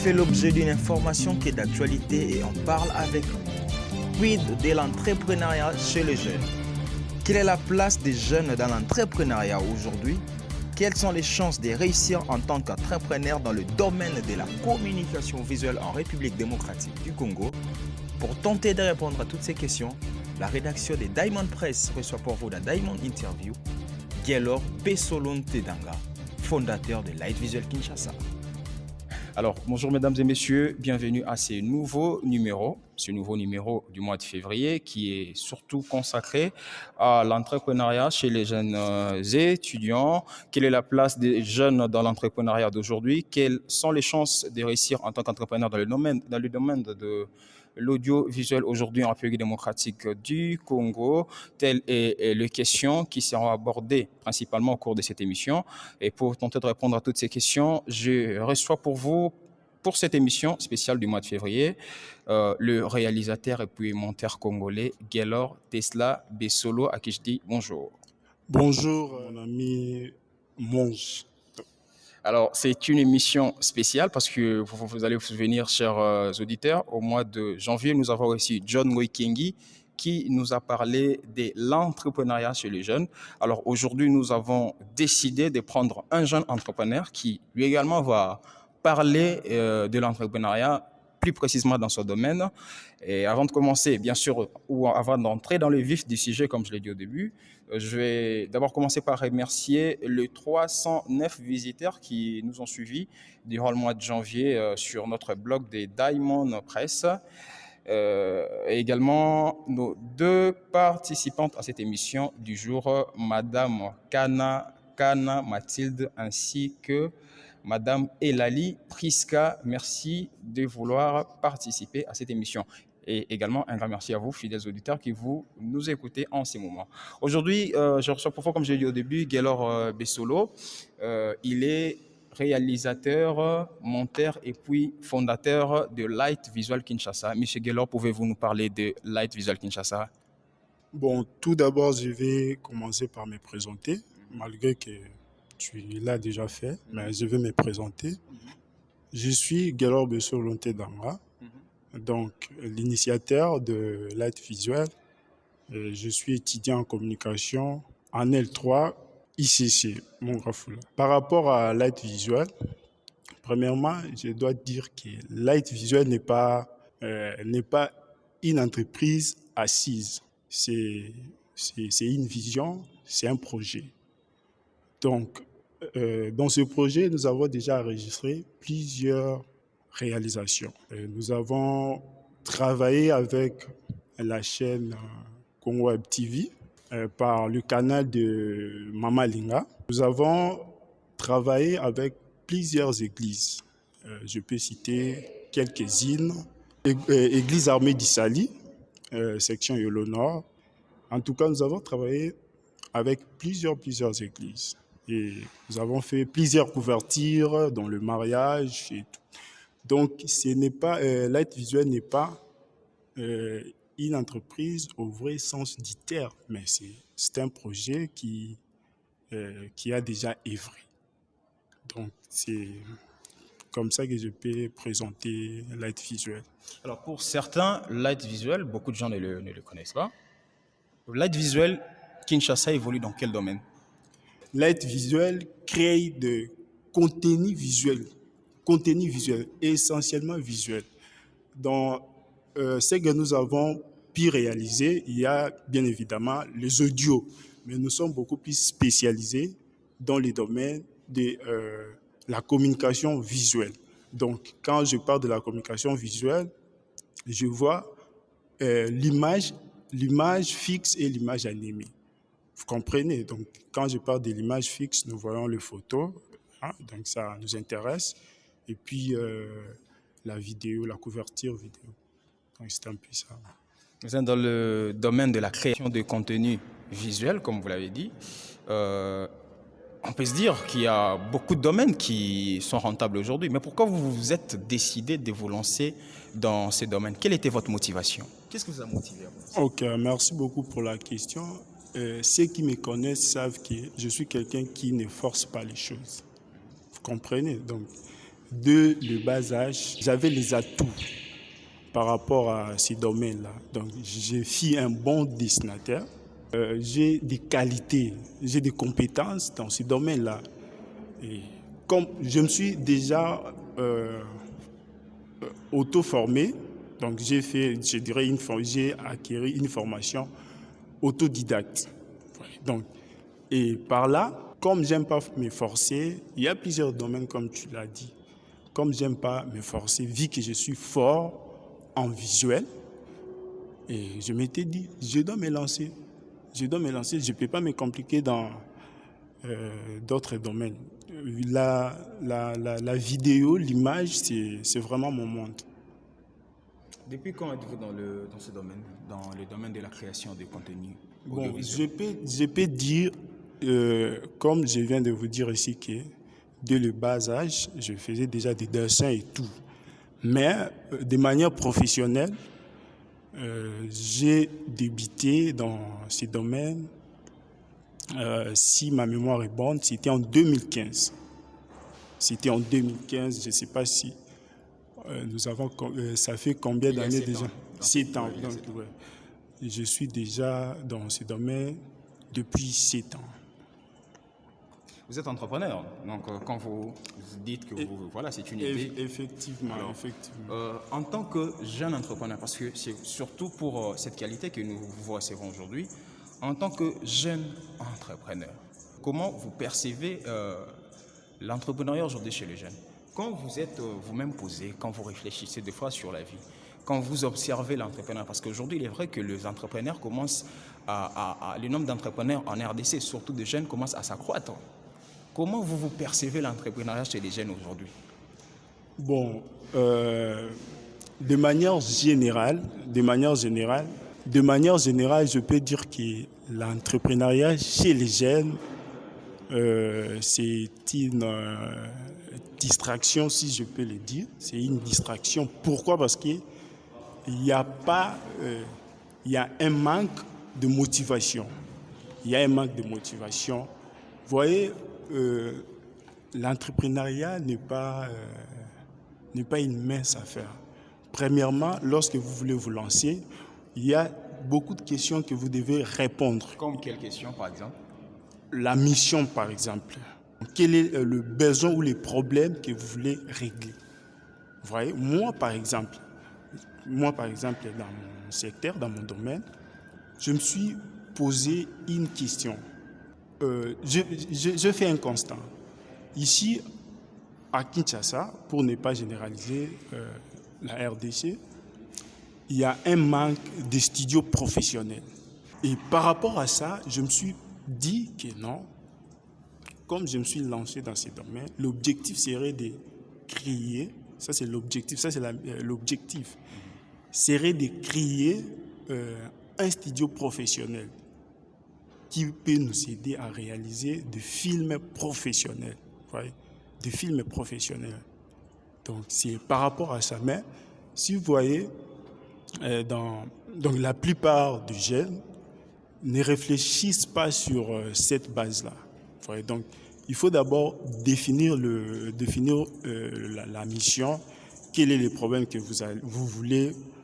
fait l'objet d'une information qui est d'actualité et on parle avec nous. Quid de l'entrepreneuriat chez les jeunes? Quelle est la place des jeunes dans l'entrepreneuriat aujourd'hui? Quelles sont les chances de réussir en tant qu'entrepreneur dans le domaine de la communication visuelle en République démocratique du Congo? Pour tenter de répondre à toutes ces questions, la rédaction de Diamond Press reçoit pour vous la Diamond Interview Gelor Bessolon Tedanga, fondateur de Light Visual Kinshasa. Alors, bonjour mesdames et messieurs, bienvenue à ce nouveau numéro du mois de février qui est surtout consacré à l'entrepreneuriat chez les jeunes étudiants. Quelle est la place des jeunes dans l'entrepreneuriat d'aujourd'hui? Quelles sont les chances de réussir en tant qu'entrepreneur dans le domaine de l'audiovisuel aujourd'hui en République démocratique du Congo? Telles sont les questions qui seront abordées principalement au cours de cette émission. Et pour tenter de répondre à toutes ces questions, je reçois pour vous, pour cette émission spéciale du mois de février, le réalisateur et puis monteur congolais Gelor Tesla Bessolo, à qui je dis bonjour. Bonjour mon ami Monge. Alors, c'est une émission spéciale parce que vous allez vous souvenir, chers auditeurs, au mois de janvier, nous avons aussi John Ngoikengi qui nous a parlé de l'entrepreneuriat chez les jeunes. Alors, aujourd'hui, nous avons décidé de prendre un jeune entrepreneur qui, lui également, va parler de l'entrepreneuriat plus précisément dans ce domaine. Et avant de commencer, bien sûr, ou avant d'entrer dans le vif du sujet, comme je l'ai dit au début, je vais d'abord commencer par remercier les 309 visiteurs qui nous ont suivis durant le mois de janvier sur notre blog des Diamond Press. Et également nos deux participantes à cette émission du jour, Madame Kana Mathilde ainsi que Madame Elali Priska. Merci de vouloir participer à cette émission. Et également un grand merci à vous, fidèles auditeurs, qui nous écoutez en ces moments. Aujourd'hui, je reçois pour vous, comme j'ai dit au début, Gelor Bessolo. Il est réalisateur, monteur et puis fondateur de Light Visual Kinshasa. Monsieur Gelor, pouvez-vous nous parler de Light Visual Kinshasa? Bon, tout d'abord, je vais commencer par me présenter, malgré que tu l'as déjà fait, mais je vais me présenter. Je suis Gelor Bessolon Tedanga, donc l'initiateur de Light Visual. Je suis étudiant en communication en L3 ICC, Mongrafula. Par rapport à Light Visual, premièrement, je dois dire que Light Visual n'est pas une entreprise assise. C'est une vision, c'est un projet. Donc, dans ce projet, nous avons déjà enregistré plusieurs réalisations. Nous avons travaillé avec la chaîne Congo Web TV par le canal de Mama Linga. Nous avons travaillé avec plusieurs églises. Je peux citer quelques-unes. Église armée d'Issali, section Yolo Nord. En tout cas, nous avons travaillé avec plusieurs églises. Et nous avons fait plusieurs couvertures dans le mariage et tout. Donc, Light Visual n'est pas une entreprise au vrai sens du terme, mais c'est un projet qui a déjà œuvré. Donc, c'est comme ça que je peux présenter Light Visual. Alors, pour certains, Light Visual, beaucoup de gens ne le connaissent pas. Light Visual Kinshasa évolue dans quel domaine? Light Visual crée de contenu visuel, essentiellement visuel. Dans ce que nous avons pu réaliser, il y a bien évidemment les audios, mais nous sommes beaucoup plus spécialisés dans les domaines de la communication visuelle. Donc, quand je parle de la communication visuelle, je vois l'image fixe et l'image animée. Vous comprenez? Donc, quand je parle de l'image fixe, nous voyons les photos, donc ça nous intéresse. Et puis, la vidéo, la couverture vidéo. Donc, c'est un peu ça. Vous êtes dans le domaine de la création de contenu visuel, comme vous l'avez dit. On peut se dire qu'il y a beaucoup de domaines qui sont rentables aujourd'hui. Mais pourquoi vous vous êtes décidé de vous lancer dans ces domaines? Quelle était votre motivation? Qu'est-ce que vous a motivé à vous? Ok, merci beaucoup pour la question. Ceux qui me connaissent savent que je suis quelqu'un qui ne force pas les choses. Vous comprenez? Donc, de le bas âge, j'avais les atouts par rapport à ces domaines-là. Donc, je suis un bon dessinateur. J'ai des qualités, j'ai des compétences dans ces domaines-là. Et comme je me suis déjà auto-formé, donc j'ai acquis une formation autodidacte. Donc, et par là, comme j'aime pas me forcer, il y a plusieurs domaines comme tu l'as dit. Comme j'aime pas me forcer, vu que je suis fort en visuel, et je m'étais dit, je dois me lancer. Je ne peux pas me compliquer dans d'autres domaines. La vidéo, l'image, c'est vraiment mon monde. Depuis quand êtes-vous dans ce domaine, dans le domaine de la création de contenu Bon, audiovisuel? je peux dire, comme je viens de vous dire ici, que dès le bas âge, je faisais déjà des dessins et tout. Mais de manière professionnelle, j'ai débuté dans ces domaines, si ma mémoire est bonne, c'était en 2015. C'était en 2015, je ne sais pas si ça fait combien d'années déjà? 7 ans. Donc, ouais. Je suis déjà dans ce domaine depuis 7 ans. Vous êtes entrepreneur, donc quand vous dites que voilà, c'est une idée. Effectivement, Alors, effectivement. En tant que jeune entrepreneur, parce que c'est surtout pour cette qualité que nous vous recevons aujourd'hui, en tant que jeune entrepreneur, comment vous percevez l'entrepreneuriat aujourd'hui chez les jeunes? Quand vous êtes vous-même posé, quand vous réfléchissez des fois sur la vie, quand vous observez l'entrepreneur, parce qu'aujourd'hui il est vrai que les entrepreneurs commencent le nombre d'entrepreneurs en RDC, surtout des jeunes, commence à s'accroître. Comment vous percevez l'entrepreneuriat chez les jeunes aujourd'hui? Bon, de manière générale, je peux dire que l'entrepreneuriat chez les jeunes, c'est une distraction, si je peux le dire. C'est une distraction. Pourquoi? Parce qu'il y a un manque de motivation. Vous voyez, l'entrepreneuriat n'est pas une mince affaire. Premièrement, lorsque vous voulez vous lancer, il y a beaucoup de questions que vous devez répondre. Comme quelles questions, par exemple? La mission, par exemple. Quel est le besoin ou les problèmes que vous voulez régler? Vous voyez, moi, par exemple, dans mon secteur, dans mon domaine, je me suis posé une question. Je fais un constat. Ici, à Kinshasa, pour ne pas généraliser la RDC, il y a un manque de studios professionnels. Et par rapport à ça, je me suis dit que non, comme je me suis lancé dans ces domaines, l'objectif serait de créer, l'objectif serait de créer un studio professionnel qui peut nous aider à réaliser des films professionnels. Des films professionnels. Donc, c'est par rapport à ça. Mais, si vous voyez, donc la plupart des jeunes ne réfléchissent pas sur cette base-là. Donc, il faut d'abord définir la mission, quel est le problème que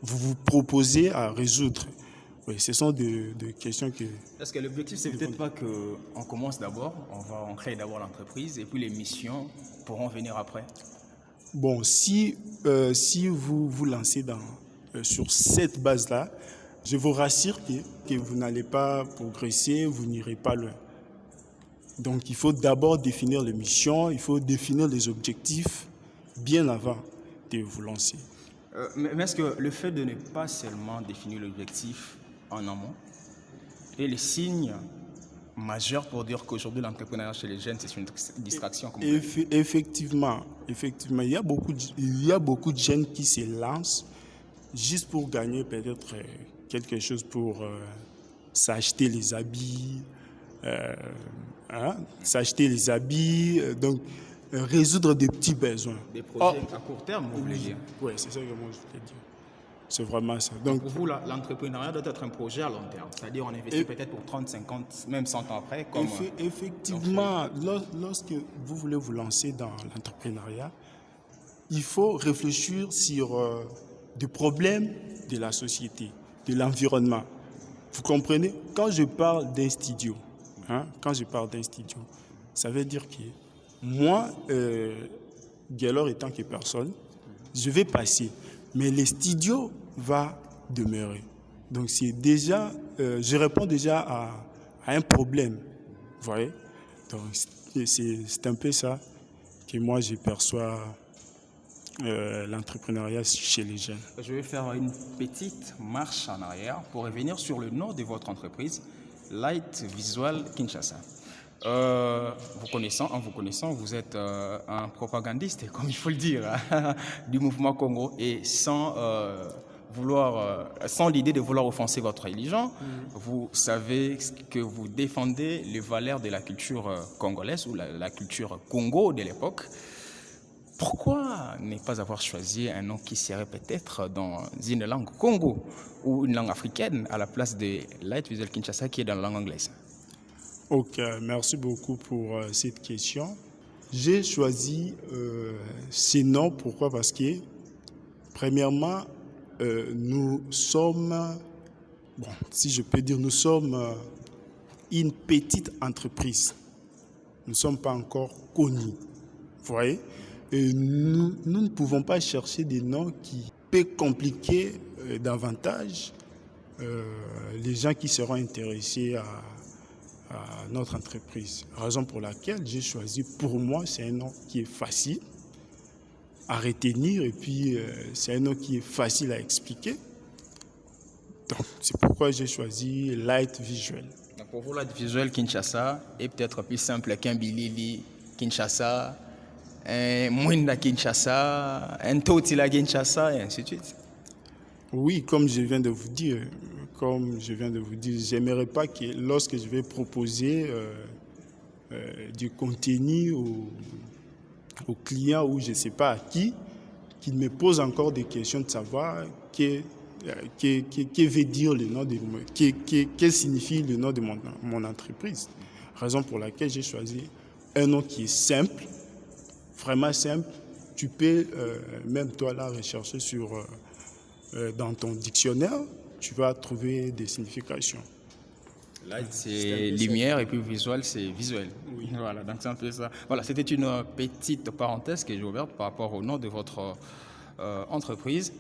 vous proposez à résoudre. Oui, ce sont des questions que... Est-ce que l'objectif, c'est peut-être pas qu'on commence d'abord, on crée d'abord l'entreprise et puis les missions pourront venir après? Bon, si vous vous lancez sur cette base-là, je vous rassure que vous n'allez pas progresser, vous n'irez pas loin. Donc, il faut d'abord définir les missions, il faut définir les objectifs bien avant de vous lancer. Mais est-ce que le fait de ne pas seulement définir l'objectif en amont est le signe majeur pour dire qu'aujourd'hui l'entrepreneuriat chez les jeunes c'est une distraction? Effectivement, il y a beaucoup de jeunes qui se lancent juste pour gagner peut-être quelque chose, pour s'acheter les habits, donc résoudre des petits besoins. Des projets à court terme, vous voulez dire? Oui, c'est ça que moi je voulais dire. C'est vraiment ça. Donc pour vous, l'entrepreneuriat doit être un projet à long terme. C'est-à-dire on investit peut-être pour 30, 50, même 100 ans après. Effectivement, lorsque vous voulez vous lancer dans l'entrepreneuriat, il faut réfléchir sur des problèmes de la société, de l'environnement. Vous comprenez? Quand je parle d'un studio, ça veut dire que moi, Gaylor étant que personne, je vais passer, mais le studio va demeurer. Donc c'est déjà, je réponds déjà à un problème, vous voyez? Donc c'est un peu ça que moi je perçois l'entrepreneuriat chez les jeunes. Je vais faire une petite marche en arrière pour revenir sur le nom de votre entreprise, Light Visual Kinshasa. En vous connaissant, vous êtes un propagandiste, comme il faut le dire, du mouvement Congo, et sans l'idée de vouloir offenser votre religion, vous savez que vous défendez les valeurs de la culture congolaise ou la culture Congo de l'époque. Pourquoi ne pas avoir choisi un nom qui serait peut-être dans une langue Congo ou une langue africaine à la place de Light Visual Kinshasa qui est dans la langue anglaise? Ok, merci beaucoup pour cette question. J'ai choisi ces noms, pourquoi? Parce que, premièrement, nous sommes, si je peux dire, nous sommes une petite entreprise. Nous ne sommes pas encore connus, vous voyez? Et nous ne pouvons pas chercher des noms qui peuvent compliquer davantage les gens qui seront intéressés à notre entreprise. Raison pour laquelle j'ai choisi, pour moi, c'est un nom qui est facile à retenir et puis c'est un nom qui est facile à expliquer. Donc, c'est pourquoi j'ai choisi Light Visual. Donc pour vous, Light Visual Kinshasa est peut-être plus simple qu'un Bilili Kinshasa, un Mwinda Kinshasa, un Totila Kinshasa et ainsi de suite. Oui, comme je viens de vous dire, j'aimerais pas que lorsque je vais proposer du contenu au client ou je ne sais pas à qui, qu'il me pose encore des questions de savoir que veut dire le nom de que signifie le nom de mon entreprise. Raison pour laquelle j'ai choisi un nom qui est simple, vraiment simple. Tu peux même toi là rechercher dans ton dictionnaire, tu vas trouver des significations. Light, c'est lumière et puis visual, c'est visuel. Oui. Voilà, donc c'est un peu ça. Voilà, c'était une petite parenthèse que j'ai ouverte par rapport au nom de votre entreprise,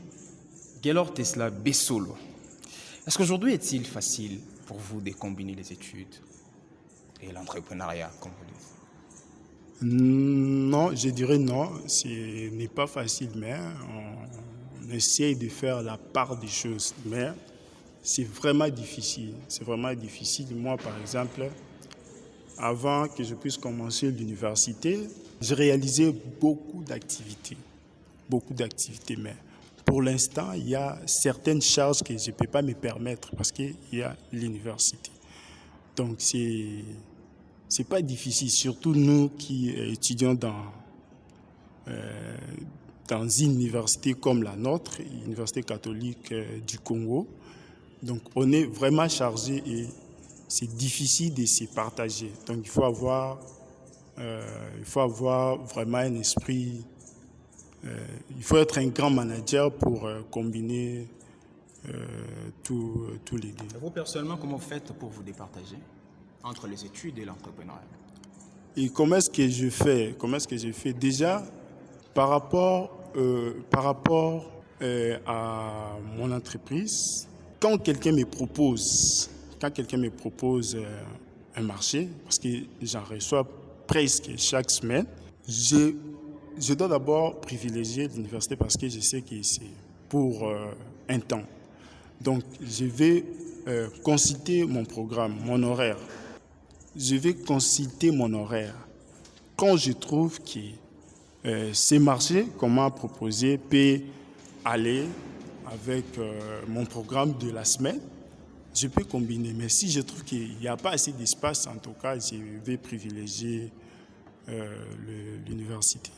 Gaylor Tesla Bessolo. Est-ce qu'aujourd'hui est-il facile pour vous de combiner les études et l'entrepreneuriat, comme vous dites? Non, je dirais non, ce n'est pas facile, mais on essaye de faire la part des choses. Mais c'est vraiment difficile. C'est vraiment difficile. Moi, par exemple, avant que je puisse commencer l'université, j'ai réalisé beaucoup d'activités, mais pour l'instant, il y a certaines charges que je ne peux pas me permettre parce qu'il y a l'université. Donc, c'est pas difficile, surtout nous qui étudions dans une université comme la nôtre, l'Université catholique du Congo. Donc, on est vraiment chargé et c'est difficile de se partager. Donc, il faut avoir vraiment un esprit. Il faut être un grand manager pour combiner tous les deux. Vous, personnellement, comment vous faites pour vous départager entre les études et l'entrepreneuriat? Et comment est-ce que je fais? Déjà, par rapport à mon entreprise, quand quelqu'un me propose un marché, parce que j'en reçois presque chaque semaine, je dois d'abord privilégier l'université parce que je sais que c'est pour un temps. Donc, je vais consulter mon programme, mon horaire. Quand je trouve que ces marchés qu'on m'a proposé peut aller avec mon programme de la semaine, je peux combiner. Mais si je trouve qu'il n'y a pas assez d'espace, en tout cas, je vais privilégier l'université.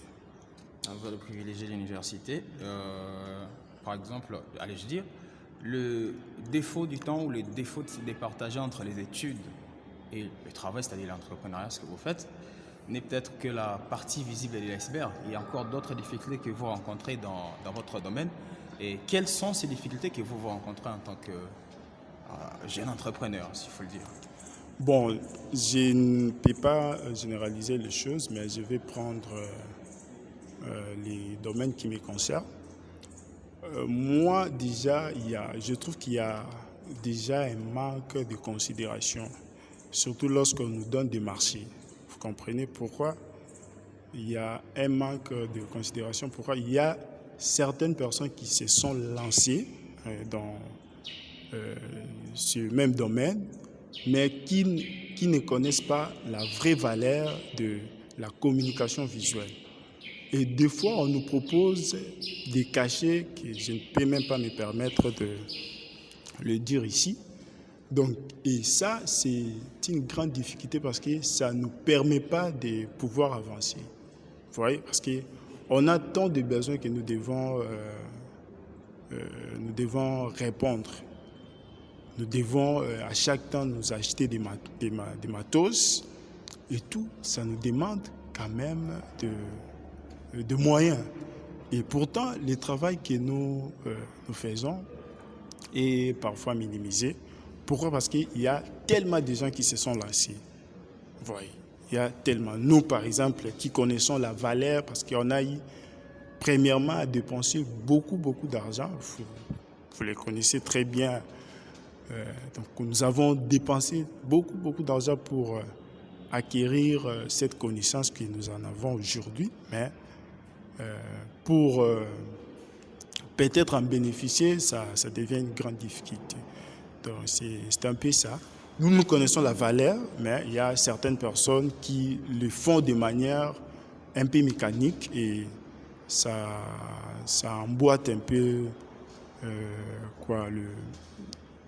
Vous allez privilégier l'université. Par exemple, allez-je dire, le défaut du temps ou le défaut de se départager entre les études et le travail, c'est-à-dire l'entrepreneuriat, ce que vous faites, n'est peut-être que la partie visible de l'iceberg. Il y a encore d'autres difficultés que vous rencontrez dans votre domaine. Et quelles sont ces difficultés que vous rencontrez en tant que jeune entrepreneur, s'il faut le dire? Bon, je ne peux pas généraliser les choses, mais je vais prendre les domaines qui me concernent. Moi, déjà, je trouve qu'il y a déjà un manque de considération, surtout lorsqu'on nous donne des marchés. Vous comprenez pourquoi il y a un manque de considération? Pourquoi il y a certaines personnes qui se sont lancées dans ce même domaine, mais qui ne connaissent pas la vraie valeur de la communication visuelle. Et des fois, on nous propose des cachets que je ne peux même pas me permettre de le dire ici. Donc, et ça, c'est une grande difficulté parce que ça ne nous permet pas de pouvoir avancer. Vous voyez, parce qu'on a tant de besoins que nous devons répondre. Nous devons à chaque temps nous acheter des matos et tout. Ça nous demande quand même de moyens. Et pourtant, le travail que nous faisons est parfois minimisé. Pourquoi? Parce qu'il y a tellement de gens qui se sont lancés. Vous voyez, il y a tellement. Nous, par exemple, qui connaissons la valeur, parce qu'on a eu, premièrement, à dépenser beaucoup d'argent. Vous les connaissez très bien. Donc, nous avons dépensé beaucoup d'argent pour acquérir cette connaissance que nous en avons aujourd'hui. Mais pour peut-être en bénéficier, ça devient une grande difficulté. Donc, c'est un peu ça. Nous connaissons la valeur, mais il y a certaines personnes qui le font de manière un peu mécanique et ça emboîte un peu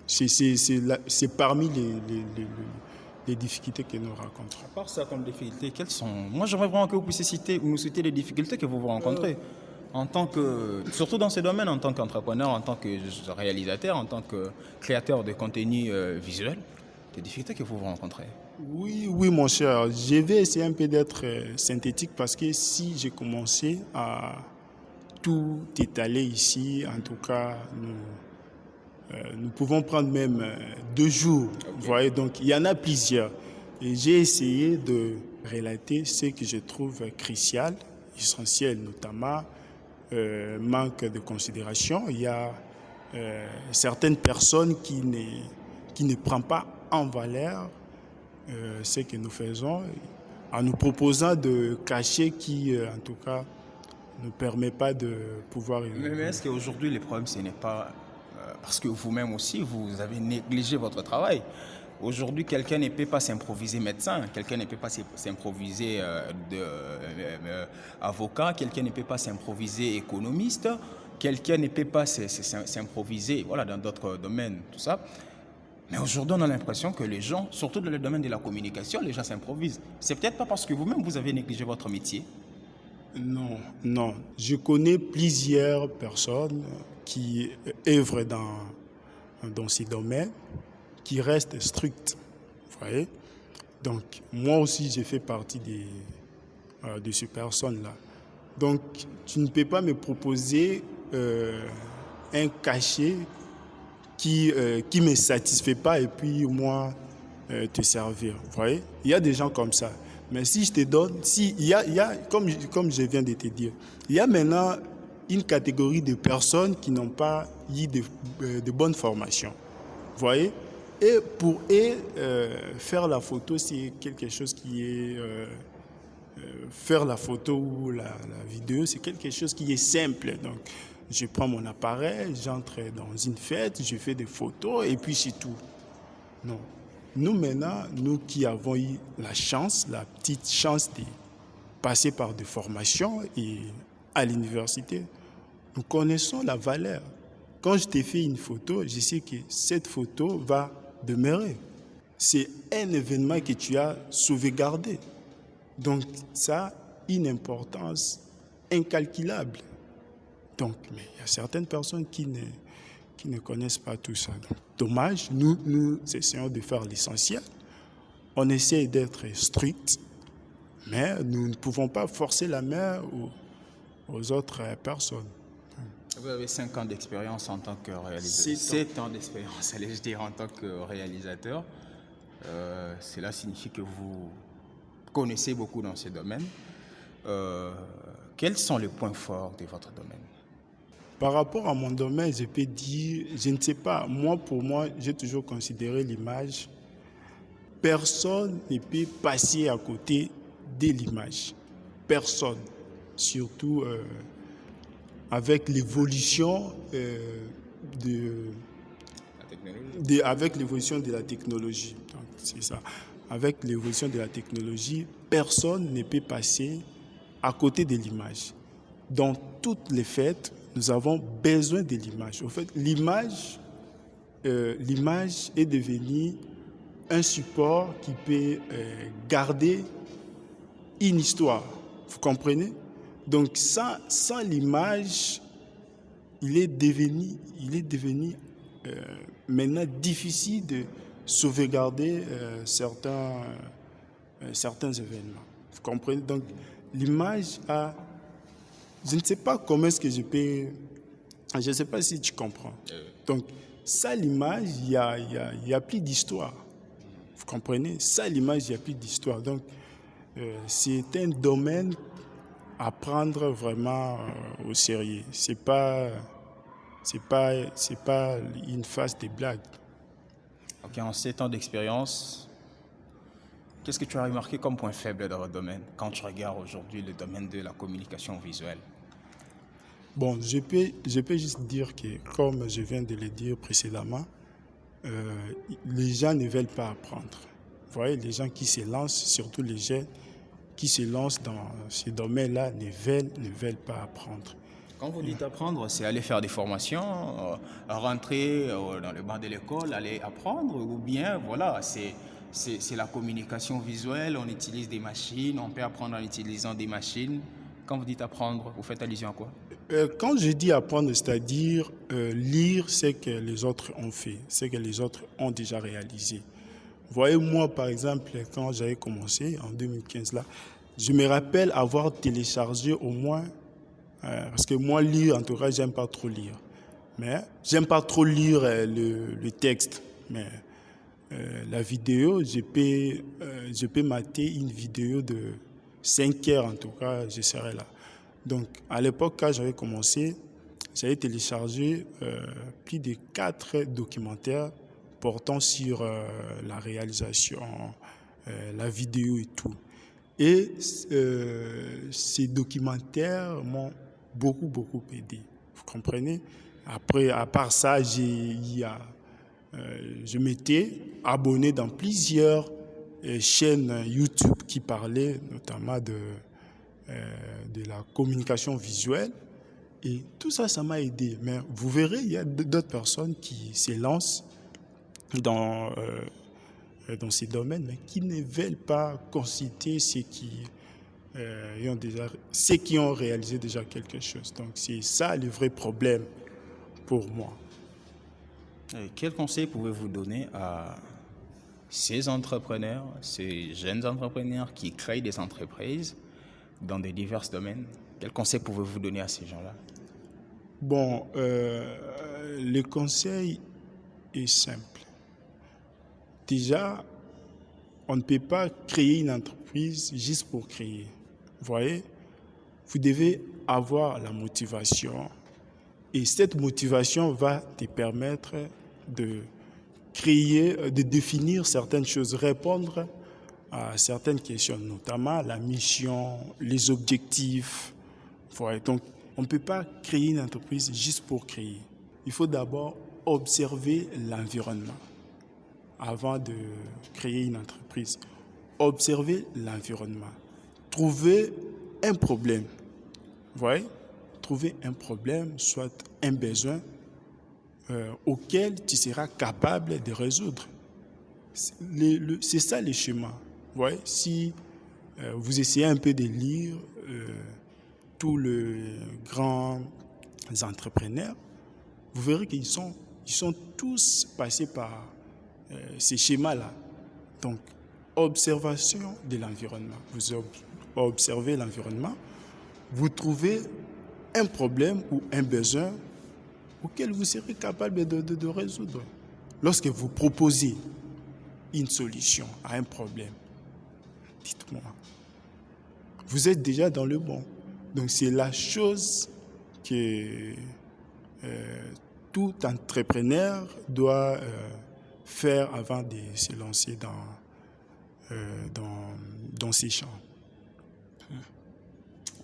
c'est parmi les difficultés que nous rencontrons. À part ça, comme difficultés, quelles sont... Moi, j'aimerais vraiment que vous puissiez nous citer les difficultés que vous rencontrez. Surtout dans ce domaine, en tant qu'entrepreneur, en tant que réalisateur, en tant que créateur de contenu visuel, les difficultés que vous rencontrez. Oui, mon cher. Je vais essayer un peu d'être synthétique parce que si j'ai commencé à tout étaler ici, en tout cas, nous pouvons prendre même 2 jours. Okay. Vous voyez, donc il y en a plusieurs. Et j'ai essayé de relater ce que je trouve crucial, essentiel notamment. Manque de considération. Il y a certaines personnes qui ne prennent pas en valeur ce que nous faisons en nous proposant de cachets qui, en tout cas, ne permet pas de pouvoir... Mais est-ce qu'aujourd'hui, le problème, ce n'est pas... parce que vous-même aussi, vous avez négligé votre travail. Aujourd'hui, quelqu'un ne peut pas s'improviser médecin, quelqu'un ne peut pas s'improviser avocat, quelqu'un ne peut pas s'improviser économiste, quelqu'un ne peut pas s'improviser dans d'autres domaines, tout ça. Mais aujourd'hui, on a l'impression que les gens, surtout dans le domaine de la communication, les gens s'improvisent. C'est peut-être pas parce que vous-même, vous avez négligé votre métier. Non. Je connais plusieurs personnes qui œuvrent dans ces domaines, qui restent strictes, vous voyez. Donc, moi aussi, j'ai fait partie de ces personnes-là. Donc, tu ne peux pas me proposer un cachet qui ne me satisfait pas et puis moi, te servir, vous voyez. Il y a des gens comme ça. Mais si je te donne, il y a comme je viens de te dire, il y a maintenant une catégorie de personnes qui n'ont pas eu de bonnes formations, vous voyez. Et pour eux, faire la photo, c'est quelque chose qui est... faire la photo ou la vidéo, c'est quelque chose qui est simple. Donc, je prends mon appareil, j'entre dans une fête, je fais des photos et puis c'est tout. Non. Nous, maintenant, nous qui avons eu la petite chance de passer par des formations et à l'université, nous connaissons la valeur. Quand je t'ai fait une photo, je sais que cette photo va demeurer. C'est un événement que tu as sauvegardé. Donc, ça a une importance incalculable. Donc, mais il y a certaines personnes qui ne connaissent pas tout ça. Donc, dommage, nous essayons de faire l'essentiel. On essaie d'être strict, Mais nous ne pouvons pas forcer la main aux autres personnes. Vous avez 5 ans d'expérience en tant que réalisateur. 7 ans d'expérience, allez-je dire, en tant que réalisateur. Cela signifie que vous connaissez beaucoup dans ce domaine. Quels sont les points forts de votre domaine? Par rapport à mon domaine, je peux dire, je ne sais pas, pour moi, j'ai toujours considéré l'image. Personne ne peut passer à côté de l'image. Personne. Surtout avec l'évolution avec l'évolution de la technologie. Donc, c'est ça. Avec l'évolution de la technologie, personne ne peut passer à côté de l'image. Dans toutes les fêtes, nous avons besoin de l'image. En fait, l'image est devenue un support qui peut garder une histoire. Vous comprenez? Donc, sans l'image, il est devenu maintenant difficile de sauvegarder certains événements. Vous comprenez? Donc, l'image a... Je ne sais pas comment est-ce que je peux... Je ne sais pas si tu comprends. Donc, sans l'image, il y a plus d'histoire. Vous comprenez? Sans l'image, il n'y a plus d'histoire. Donc, c'est un domaine à prendre vraiment au sérieux. C'est pas une phase de blague. Ok, en 7 ans d'expérience, qu'est-ce que tu as remarqué comme point faible dans votre domaine quand tu regardes aujourd'hui le domaine de la communication visuelle? Bon, je peux juste dire que, comme je viens de le dire précédemment, les gens ne veulent pas apprendre. Vous voyez, les gens qui se lancent, surtout les jeunes qui se lancent dans ce domaine-là, ne veulent pas apprendre. Quand vous dites apprendre, c'est aller faire des formations, rentrer dans le banc de l'école, aller apprendre, ou bien, voilà, c'est la communication visuelle, on utilise des machines, on peut apprendre en utilisant des machines. Quand vous dites apprendre, vous faites allusion à quoi? Quand je dis apprendre, c'est-à-dire lire ce que les autres ont fait, ce que les autres ont déjà réalisé. Vous voyez, moi, par exemple, quand j'avais commencé en 2015, là, je me rappelle avoir téléchargé au moins, parce que moi, lire, en tout cas, j'aime pas trop lire. Mais j'aime pas trop lire le texte. Mais la vidéo, je peux mater une vidéo de 5 heures, en tout cas, je serai là. Donc, à l'époque, quand j'avais commencé, j'avais téléchargé plus de 4 documentaires portant sur la réalisation, la vidéo et tout. Et ces documentaires m'ont beaucoup aidé. Vous comprenez? Après, à part ça, je m'étais abonné dans plusieurs chaînes YouTube qui parlaient notamment de la communication visuelle. Et tout ça, ça m'a aidé. Mais vous verrez, il y a d'autres personnes qui se lancent dans ces domaines, mais qui ne veulent pas consulter ceux qui ont réalisé déjà quelque chose. Donc, c'est ça le vrai problème pour moi. Et quel conseil pouvez-vous donner à ces entrepreneurs, ces jeunes entrepreneurs qui créent des entreprises dans des divers domaines? Quel conseil pouvez-vous donner à ces gens-là? Bon, le conseil est simple. Déjà, on ne peut pas créer une entreprise juste pour créer. Vous voyez, vous devez avoir la motivation. Et cette motivation va te permettre de créer, de définir certaines choses, répondre à certaines questions, notamment la mission, les objectifs. Voilà. Donc, on ne peut pas créer une entreprise juste pour créer. Il faut d'abord observer l'environnement avant de créer une entreprise. Observer l'environnement. Trouver un problème. Vous voyez? Trouver un problème, soit un besoin auquel tu seras capable de résoudre. C'est ça le chemin. Vous voyez? Si vous essayez un peu de lire tous les grands entrepreneurs, vous verrez qu'ils sont tous passés par ces schémas-là. Donc, observation de l'environnement. à observer l'environnement, vous trouvez un problème ou un besoin auquel vous serez capable de résoudre. Lorsque vous proposez une solution à un problème, dites-moi, vous êtes déjà dans le bon. Donc c'est la chose que tout entrepreneur doit faire avant de se lancer dans ces champs.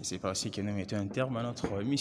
C'est par ici que nous mettons un terme à notre émission.